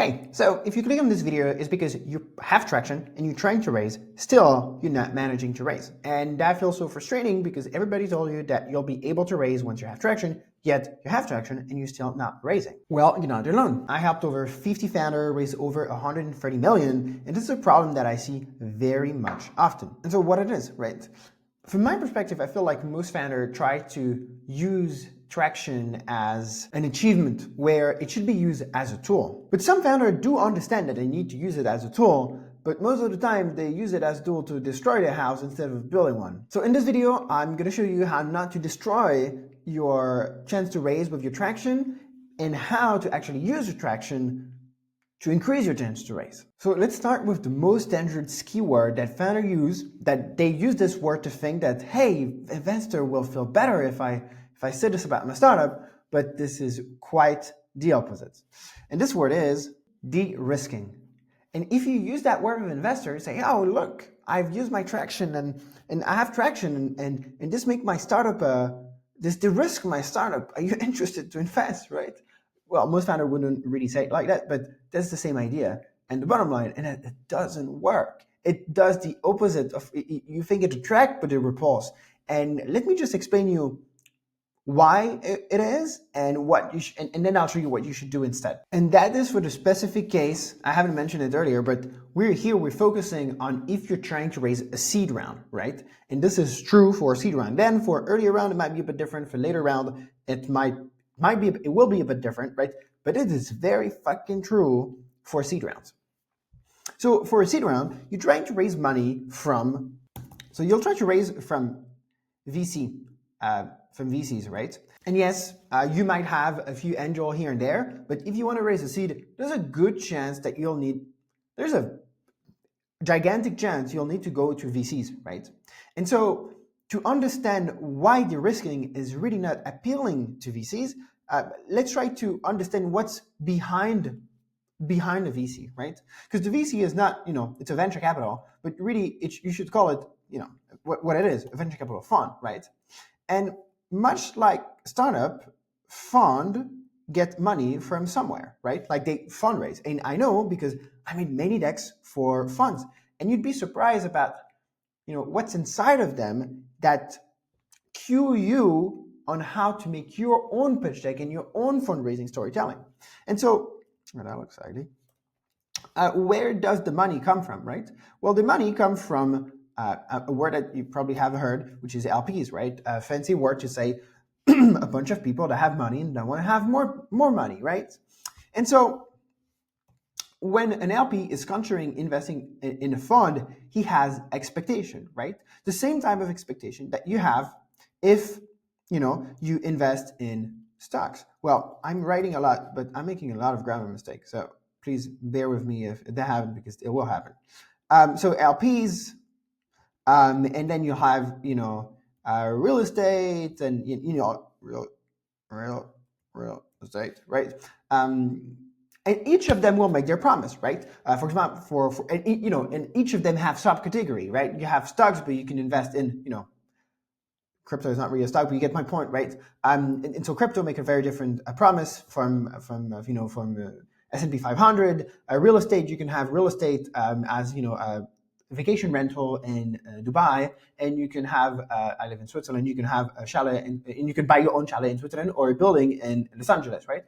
Hey, so if you click on this video, it's because you have traction and you're trying to raise, still you're not managing to raise. And that feels so frustrating because everybody told you that you'll be able to raise once you have traction, yet you have traction and you're still not raising. Well, you're not alone. I helped over 50 founders raise over 130 million, and this is a problem that I see very much often. And so what it is, right? From my perspective, I feel like most founders try to use traction as an achievement where it should be used as a tool. But some founders do understand that they need to use it as a tool, but most of the time they use it as a tool to destroy their house instead of building one. So in this video, I'm going to show you how not to destroy your chance to raise with your traction and how to actually use your traction to increase your chance to raise. So let's start with the most dangerous keyword that founders use, that they use this word to think that, hey, investor will feel better if I say this about my startup, but this is quite the opposite. And this word is de-risking. And if you use that word with investors, say, oh, look, I've used my traction and I have traction and this make my startup, this de-risk my startup. Are you interested to invest, right? Well, most founders wouldn't really say it like that, but that's the same idea. And the bottom line, and it doesn't work. It does the opposite of, you think it attracts, but it repulses. And let me just explain you why it is and what you and then I'll show you what you should do instead. And that is for the specific case, I haven't mentioned it earlier, but we're focusing on if you're trying to raise a seed round, right? And this is true for a seed round. Then for earlier round, it might be a bit different. For later round, it will be a bit different, right? But it is very fucking true for seed rounds. So for a seed round, you're trying to raise money you'll try to raise from VCs, right? And yes, you might have a few angel here and there, but if you want to raise a seed, there's a good chance that there's a gigantic chance you'll need to go to VCs, right? And so to understand why de-risking is really not appealing to VCs, let's try to understand what's behind a VC, right? Because the VC is not, it's a venture capital, but really you should call it, what it is, a venture capital fund, right? And much like startup, fund get money from somewhere, right? Like they fundraise. And I know because I made many decks for funds, and you'd be surprised about, what's inside of them that cue you on how to make your own pitch deck and your own fundraising storytelling. And so, that looks ugly. Where does the money come from, right? Well, the money comes from a word that you probably have heard, which is LPs, right? A fancy word to say a bunch of people that have money and don't want to have more money, right? And so when an LP is considering investing in a fund, he has expectation, right? The same type of expectation that you have if you invest in stocks. Well, I'm writing a lot, but I'm making a lot of grammar mistakes, so please bear with me if that happens, because it will happen. So LPs, and then you have real estate and real estate, right? And each of them will make their promise, right? For example, and each of them have subcategory, right? You have stocks, but you can invest in, crypto is not really a stock, but you get my point, right? And so crypto make a very different promise from S&P 500. Real estate, you can have real estate as a vacation rental in Dubai, and you can have, I live in Switzerland, you can have a chalet, and you can buy your own chalet in Switzerland or a building in Los Angeles, right?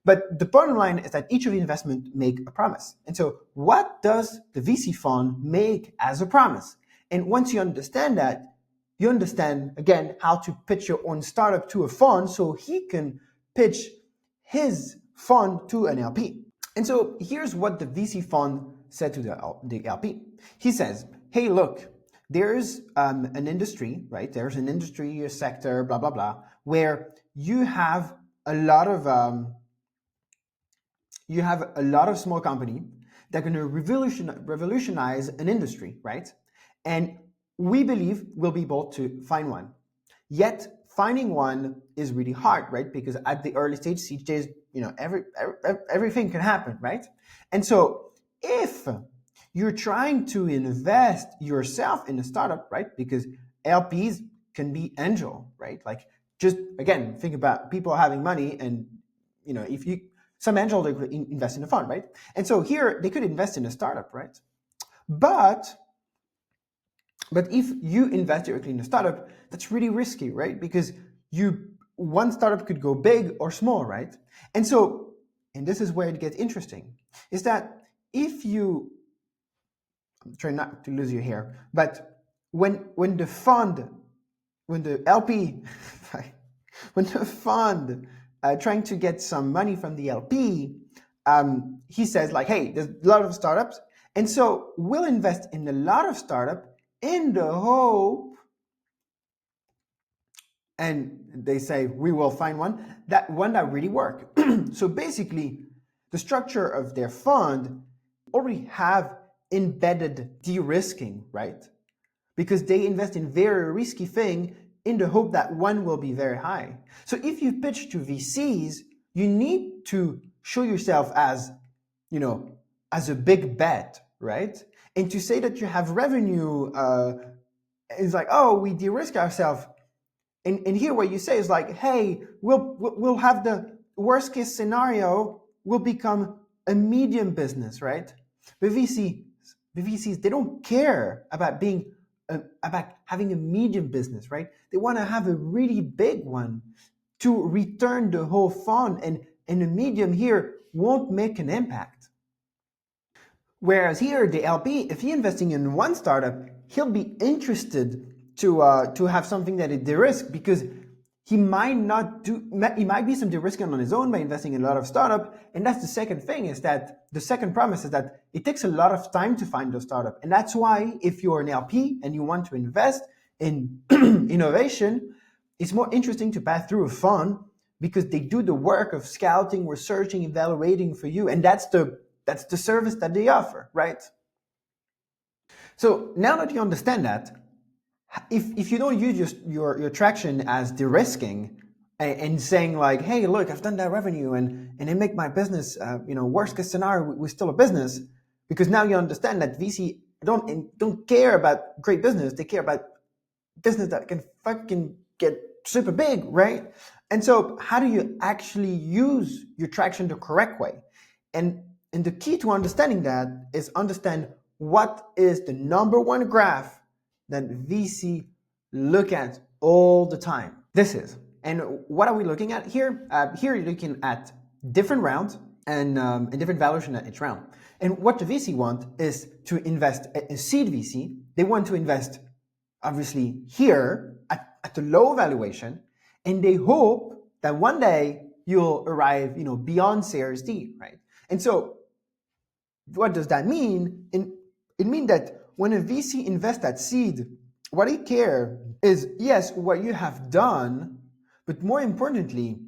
But the bottom line is that each of the investment make a promise. And so what does the VC fund make as a promise? And once you understand that, you understand, again, how to pitch your own startup to a fund so he can pitch his fund to an LP. And so here's what the VC fund said to the LP. He says, hey, look, there's an industry, right? There's an industry, a sector, blah, blah, blah, where you have a lot of small company that are going to revolutionize an industry, right? And we believe we'll be able to find one. Yet finding one is really hard, right? Because at the early stage, seed stage, everything can happen, right? And so if you're trying to invest yourself in a startup, right? Because LPs can be angel, right? Like just again, think about people having money, and if you Some angel they could invest in a fund, right? And so here they could invest in a startup, right? But if you invest directly in a startup, that's really risky, right? Because one startup could go big or small, right? And so, and this is where it gets interesting, is that if you, I'm trying not to lose you here, but when the LP, when the fund trying to get some money from the LP, he says like, hey, there's a lot of startups, and so we'll invest in a lot of startup in the hope, and they say we will find one that really work. So basically, the structure of their fund already have embedded de-risking, right? Because they invest in very risky thing in the hope that one will be very high. So if you pitch to VCs, you need to show yourself as, as a big bet, right? And to say that you have revenue is like, oh, we de-risk ourselves. And here what you say is like, hey, we'll have the worst case scenario, will become a medium business, right? The VCs, they don't care about being about having a medium business, right? They want to have a really big one to return the whole fund, and a medium here won't make an impact. Whereas here, the LP, if he's investing in one startup, he'll be interested to have something that is de-risked, because he might be some de-risking on his own by investing in a lot of startup. And that's the second thing, is that the second promise is that it takes a lot of time to find those startup. And that's why if you're an LP and you want to invest in innovation, it's more interesting to pass through a fund, because they do the work of scouting, researching, evaluating for you. And that's the service that they offer, right? So now that you understand that, if you don't use your traction as de-risking and saying like, hey, look, I've done that revenue and it make my business, worst case scenario, we're still a business, because now you understand that VC don't care about great business, they care about business that can fucking get super big, right? And so how do you actually use your traction the correct way? And the key to understanding that is understand what is the number one graph that VC look at all the time. This is. And what are we looking at here? Here you're looking at different rounds and different valuation at each round. And what the VC want is to invest, a seed VC, they want to invest obviously here at a low valuation, and they hope that one day you'll arrive, beyond Series D, right? And so what does that mean? It means that when a VC invests at seed, what they care is, yes, what you have done, but more importantly,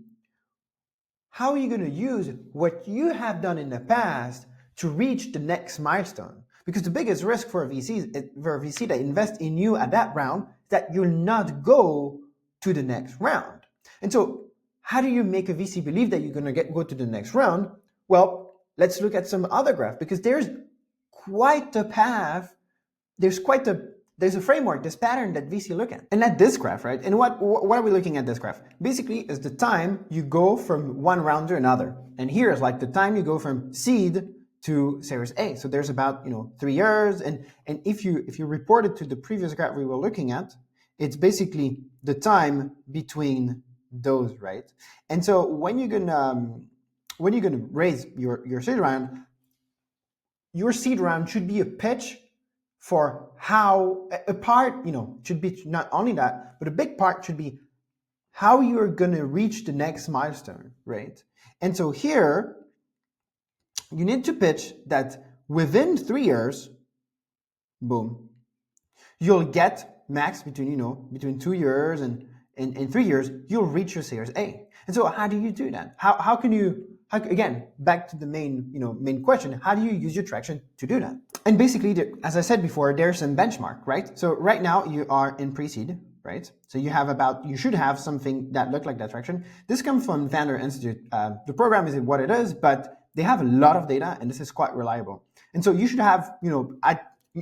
how are you going to use what you have done in the past to reach the next milestone? Because the biggest risk for a VC that invests in you at that round, that you'll not go to the next round. And so how do you make a VC believe that you're going to go to the next round? Well, let's look at some other graph, because there's quite a path, there's a framework, this pattern that VC look at. And at this graph, right? And what are we looking at this graph? Basically, is the time you go from one round to another. And here is like the time you go from seed to Series A. So there's about 3 years. And if you report it to the previous graph we were looking at, it's basically the time between those, right? And so when you're gonna raise your seed round, your seed round should be a pitch for how a part, should be not only that, but a big part should be how you're going to reach the next milestone, right? And so here, you need to pitch that within 3 years, boom, you'll get max between 2 years and 3 years, you'll reach your Series A. And so how do you do that? How can you, again, back to the main question, how do you use your traction to do that? And basically, as I said before, there's some benchmark, right? So right now you are in pre-seed, right? So you should have something that look like that traction. This comes from Vander Institute. The program is what it is, but they have a lot of data, and this is quite reliable. And so you should have,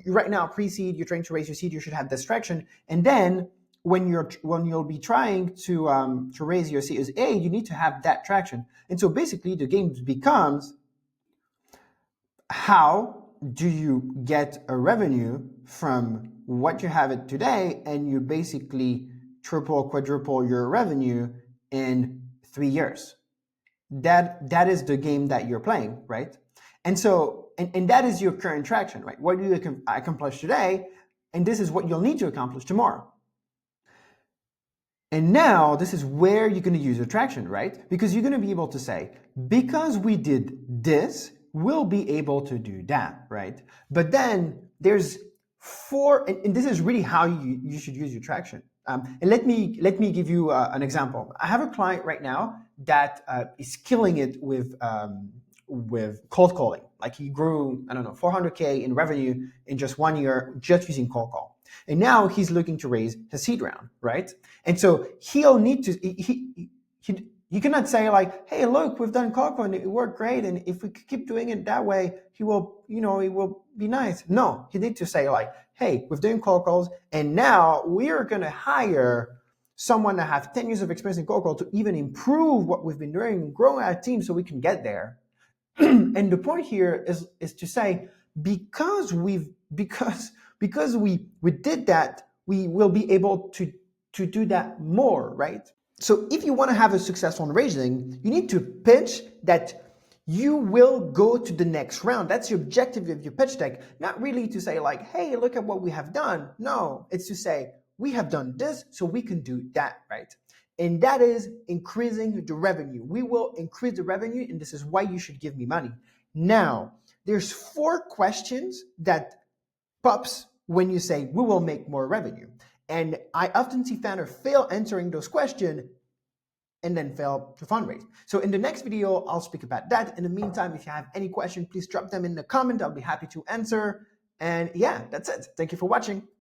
right now pre-seed, you're trying to raise your seed, you should have this traction, and then when you'll be trying to raise your Series A, you need to have that traction. And so basically, the game becomes, how do you get a revenue from what you have it today, and you basically triple, quadruple your revenue in 3 years? That is the game that you're playing, right? And so, and that is your current traction, right? What do you accomplish today? And this is what you'll need to accomplish tomorrow. And now this is where you're going to use your traction, right? Because you're going to be able to say, because we did this, we'll be able to do that, right? But then there's four, and this is really how you should use your traction. And let me give you an example. I have a client right now that is killing it with cold calling. Like, he grew, I don't know, 400K in revenue in just 1 year, just using cold call. And now he's looking to raise his seed round, right? And so he'll need to, you cannot say like, hey, look, we've done cold call and it worked great, and if we keep doing it that way, he will, it will be nice. No, he needs to say like, hey, we've done cold calls, and now we're going to hire someone that has 10 years of experience in cold call to even improve what we've been doing and grow our team so we can get there. And the point here is to say, because we did that, we will be able to do that more, right? So if you want to have a successful fundraising, you need to pitch that you will go to the next round. That's the objective of your pitch deck. Not really to say like, hey, look at what we have done. No, it's to say, we have done this, so we can do that, right? And that is increasing the revenue. We will increase the revenue, and this is why you should give me money. Now, there's 4 questions that pops when you say, we will make more revenue. And I often see founders fail answering those questions and then fail to fundraise. So in the next video, I'll speak about that. In the meantime, if you have any questions, please drop them in the comment. I'll be happy to answer. And yeah, that's it. Thank you for watching.